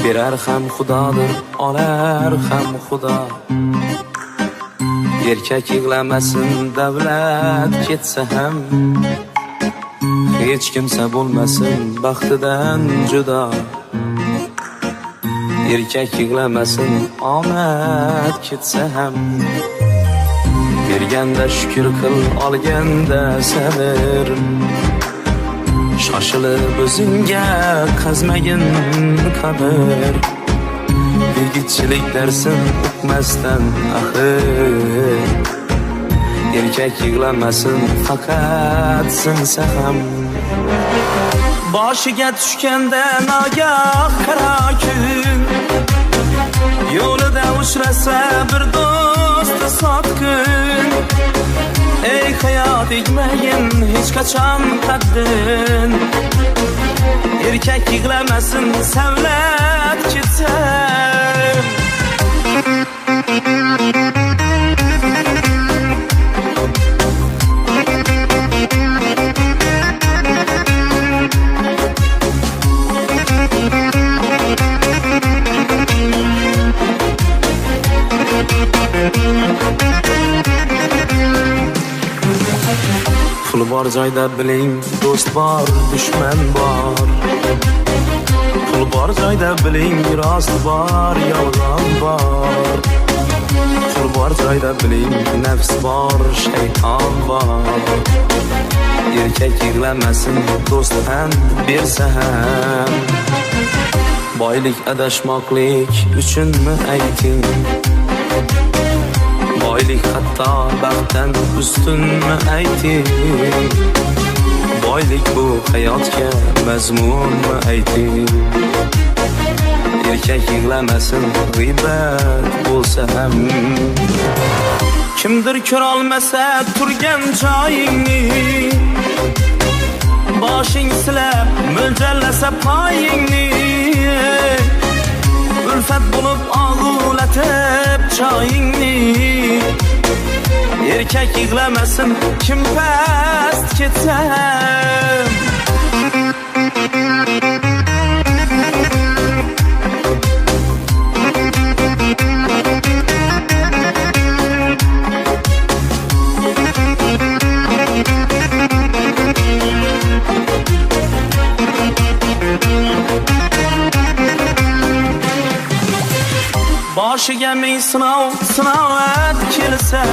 Berar ham Xudodir, olar ham Xudo. Erkak yig'lamasin, davlat ketsa ham, hech kimsa bo'lmasin baxtidan judo. Erkak yig'lamasin, omad ketsa ham, berganda shukr qil, olganda sabr. Shoshilib o'zingga qazmagin qabr. Yigitchilik darsin o'qmasdan axir. Erkak yig'lamasin, faqat sinsa ham. Boshiga tushganda nogoh qaro kun, yo'lida uchrasa bir do'st sotqin. Ey hayot, egmagin hech qachon qaddin. Erkak yig'lamasin, savlat ketsa. Pul bor joyda biling, do'st bor, dushman bor. Pul bor joyda biling, rost bor, yolg'on bor. Pul bor joyda biling, nafs bor, shayton bor. Erkak yig'lamasin, do'st ham bersa ham. Boylik adashmoqlik uchunmi ayting? Boylik hatto baxtdan ustunmi ayting? Boylik bu hayotga mazmunmi ayting? Erkak yig'lamasin, g'iybat bo'lsa ham. Kimdir ko'rolmasa turgan joyingni, boshing silab mo'ljallasa poyingni. Ulfat bo'lib og'ulatib joyingni. Erkak yig'lamasin, kim past ketsa. Boshiga ming sinov kelsa,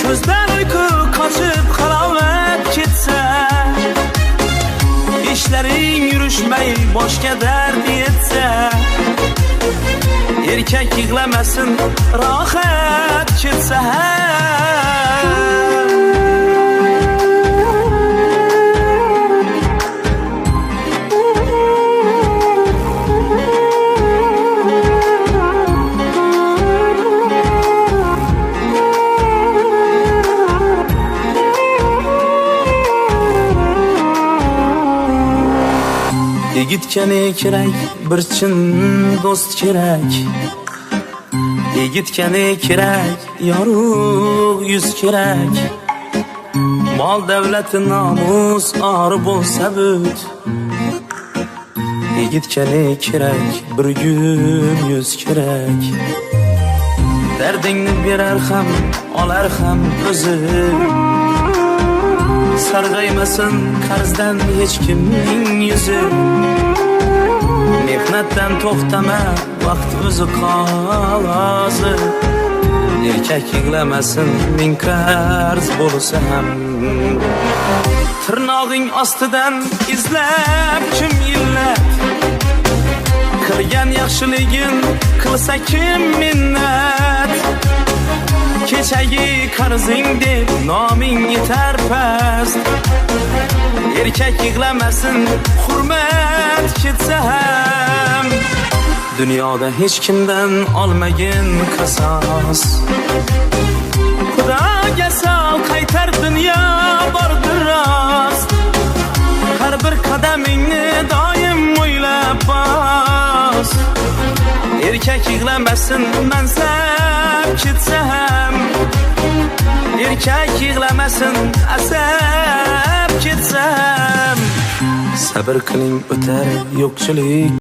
ko'zdan uyqu qochib halovat ketsa, ishlaring yurishmay boshga dard yetsa, erkak yig'lamasin, rohat ketsa. Yigitga ne kerak? Bir chin do'st kerak. Yigitga ne kerak? Yorug' yuz kerak. Mol davlat nomus or bo'lsa but. Yigitga ne kerak? Bir gul yuz kerak. Dardingni berar ham, olar ham o'zi. Sarg'aymasin qarzdan hech kimning yuzi. Mehnatdan to'xtama, vaqt o'zi qozi. Erkak yig'lamasin, ming qarz bo'lsa ham. Tirnog'ing ostidan izlab kim illat? Qilgan yaxshiligin qilsa kim minnat? Kechagi qarzing deb noming yetar past. Erkak yig'lamasin, hurmat ketsa ham. Dunyoda hech kimdan olmagin qasos. Xudoga sol qaytar, dunyo bordir rost. Har bir qadamingni doim o'ylab bos. Erkak yig'lamasin, mansab ketsa ham. Erkak yig'lamasin, asab ketsa ham. Sabr qiling, o'tar yo'qchilik.